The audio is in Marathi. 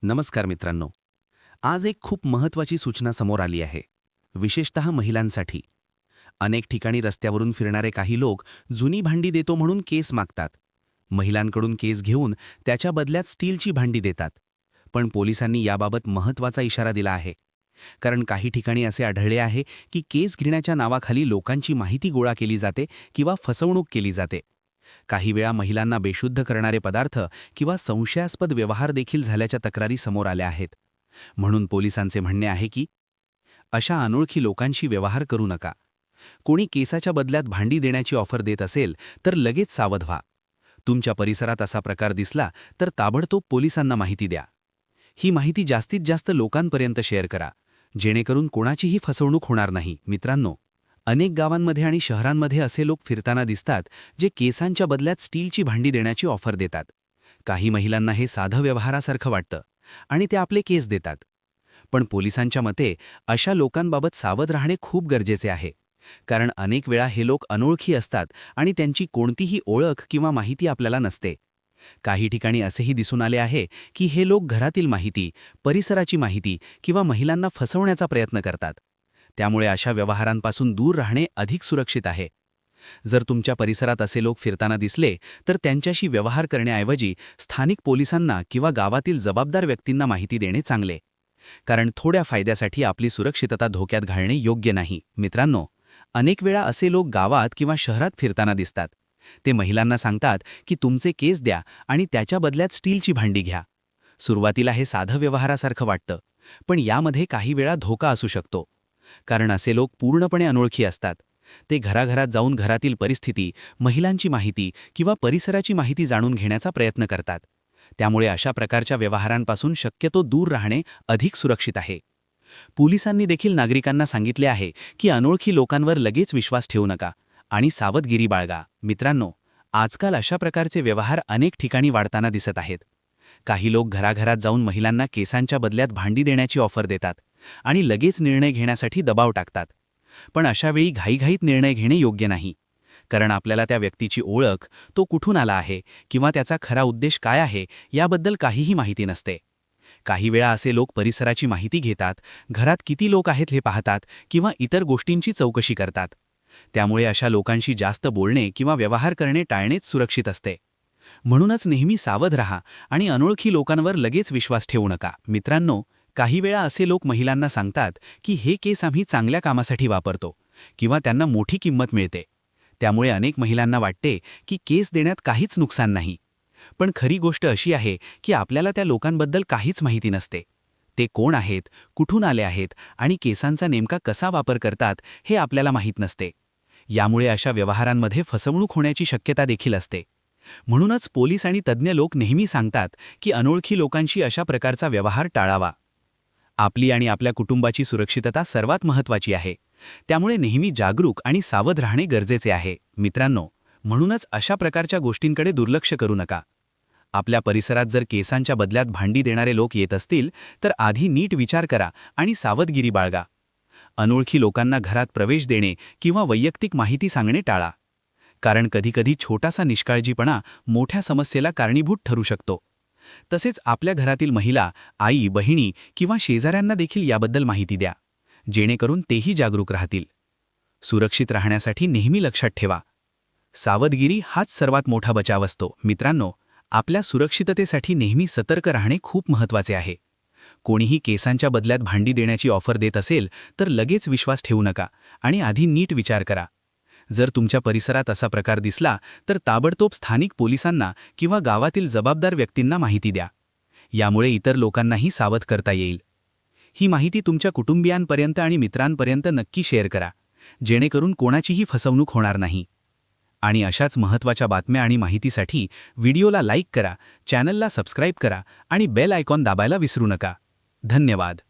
नमस्कार मित्रांनो. आज एक खूप महत्त्वाची सूचना समोर आली आहे, विशेषतः महिलांसाठी. अनेक ठिकाणी रस्त्यावरून फिरणारे काही लोक जुनी भांडी देतो म्हणून केस मागतात. महिलांकडून केस घेऊन त्याच्या बदल्यात स्टीलची भांडी देतात. पण पोलिसांनी याबाबत महत्त्वाचा इशारा दिला आहे. कारण काही ठिकाणी असे आढळले आहे की केस घेण्याच्या नावाखाली लोकांची माहिती गोळा केली जाते किंवा फसवणूक केली जाते. काही वेळा महिलांना बेशुद्ध करणारे पदार्थ किंवा संशयास्पद व्यवहार देखील झाल्याच्या तक्रारी समोर आल्या आहेत. म्हणून पोलिसांचे म्हणणे आहे की अशा अनोळखी लोकांशी व्यवहार करू नका. कोणी केसाच्या बदल्यात भांडी देण्याची ऑफर देत असेल तर लगेच सावध व्हा. तुमच्या परिसरात असा प्रकार दिसला तर ताबडतोब पोलिसांना माहिती द्या. ही माहिती जास्तीत जास्त लोकांपर्यंत शेअर करा, जेणेकरून कोणाचीही फसवणूक होणार नाही. मित्रांनो, अनेक गावांमध्ये आणि शहरांमध्ये असे लोक फिरताना दिसतात जे केसांच्या बदल्यात स्टीलची भांडी देण्याची ऑफर देतात. काही महिलांना हे साधं व्यवहारासारखं वाटतं आणि ते आपले केस देतात. पण पोलिसांच्या मते अशा लोकांबाबत सावध राहणे खूप गरजेचे आहे. कारण अनेक वेळा हे लोक अनोळखी असतात आणि त्यांची कोणतीही ओळख किंवा माहिती आपल्याला नसते. काही ठिकाणी असेही दिसून आले आहे की हे लोक घरातील माहिती, परिसराची माहिती किंवा महिलांना फसवण्याचा प्रयत्न करतात. त्यामुळे अशा व्यवहारांपासून दूर राहणे अधिक सुरक्षित आहे. जर तुमच्या परिसरात असे लोक फिरताना दिसले तर त्यांच्याशी व्यवहार करण्याऐवजी स्थानिक पोलिसांना किंवा गावातील जबाबदार व्यक्तींना माहिती देणे चांगले. कारण थोड्या फायद्यासाठी आपली सुरक्षितता धोक्यात घालणे योग्य नाही. मित्रांनो, अनेक वेळा असे लोक गावात किंवा शहरात फिरताना दिसतात. ते महिलांना सांगतात की तुमचे केस द्या आणि त्याच्या बदल्यात स्टीलची भांडी घ्या. सुरुवातीला हे साधं व्यवहारासारखं वाटतं, पण यामध्ये काही वेळा धोका असू शकतो. कारण असे लोक पूर्णपणे अनोळखी असतात. ते घराघरात जाऊन घरातील परिस्थिती, महिलांची माहिती किंवा परिसराची माहिती जाणून घेण्याचा प्रयत्न करतात. त्यामुळे अशा प्रकारच्या व्यवहारांपासून शक्यतो दूर राहणे अधिक सुरक्षित आहे. पोलिसांनी देखील नागरिकांना सांगितले आहे की अनोळखी लोकांवर लगेच विश्वास ठेवू नका आणि सावधगिरी बाळगा. मित्रांनो, आजकाल अशा प्रकारचे व्यवहार अनेक ठिकाणी वाढताना दिसत आहेत. काही लोक घराघरात जाऊन महिलांना केसांच्या बदल्यात भांडी देण्याची ऑफर देतात आणि लगेच निर्णय घेण्यासाठी दबाव टाकतात. पण अशावेळी घाईघाईत निर्णय घेणे योग्य नाही. कारण आपल्याला त्या व्यक्तीची ओळख, तो कुठून आला आहे किंवा त्याचा खरा उद्देश काय आहे याबद्दल काहीही माहिती नसते. काही वेळा असे लोक परिसराची माहिती घेतात, घरात किती लोक आहेत हे पाहतात किंवा इतर गोष्टींची चौकशी करतात. त्यामुळे अशा लोकांशी जास्त बोलणे किंवा व्यवहार करणे टाळणेच सुरक्षित असते. म्हणूनच नेहमी सावध राहा आणि अनोळखी लोकांवर लगेच विश्वास ठेवू नका. मित्रांनो, काही वेळा असे लोक महिलांना सांगतात की हे केस आम्ही चांगल्या कामासाठी वापरतो किंवा त्यांना मोठी किंमत मिळते. त्यामुळे अनेक महिलांना वाटते की केस देण्यात काहीच नुकसान नाही. पण खरी गोष्ट अशी आहे की आपल्याला त्या लोकांबद्दल काहीच माहिती नसते. ते कोण आहेत, कुठून आले आहेत आणि केसांचा नेमका कसा वापर करतात हे आपल्याला माहीत नसते. यामुळे अशा व्यवहारांमध्ये फसवणूक होण्याची शक्यता देखील असते. म्हणूनच पोलीस आणि तज्ज्ञ लोक नेहमी सांगतात की अनोळखी लोकांशी अशा प्रकारचा व्यवहार टाळावा. आपली आणि आपल्या कुटुंबाची सुरक्षितता सर्वात महत्त्वाची आहे. त्यामुळे नेहमी जागरूक आणि सावध राहणे गरजेचे आहे. मित्रांनो, म्हणूनच अशा प्रकारच्या गोष्टींकडे दुर्लक्ष करू नका. आपल्या परिसरात जर केसांच्या बदल्यात भांडी देणारे लोक येत असतील तर आधी नीट विचार करा आणि सावधगिरी बाळगा. अनोळखी लोकांना घरात प्रवेश देणे किंवा वैयक्तिक माहिती सांगणे टाळा. कारण कधीकधी छोटासा निष्काळजीपणा मोठ्या समस्येला कारणीभूत ठरू शकतो. तसेच आपल्या घरातील महिला, आई, बहिणी किंवा शेजाऱ्यांना देखील याबद्दल माहिती द्या, जेणेकरून तेही जागरूक राहतील. सुरक्षित राहण्यासाठी नेहमी लक्षात ठेवा, सावधगिरी हाच सर्वात मोठा बचाव असतो. मित्रांनो, आपल्या सुरक्षिततेसाठी नेहमी सतर्क राहणे खूप महत्त्वाचे आहे. कोणीही केसांच्या बदल्यात भांडी देण्याची ऑफर देत असेल तर लगेच विश्वास ठेवू नका आणि आधी नीट विचार करा. जर तुमच्या परिसरात असा प्रकार दिसला तर ताबडतोब स्थानिक पोलिसांना किंवा गावातील जबाबदार व्यक्तींना माहिती द्या. यामुळे इतर लोकांनाही सावध करता येईल. ही माहिती तुमच्या कुटुंबियांपर्यंत आणि मित्रांपर्यंत नक्की शेअर करा, जेणेकरून कोणाचीही फसवणूक होणार नाही. आणि अशाच महत्त्वाच्या बातम्या आणि माहितीसाठी व्हिडिओला लाईक करा, चॅनलला सबस्क्राईब करा आणि बेल आयकॉन दाबायला विसरू नका. धन्यवाद.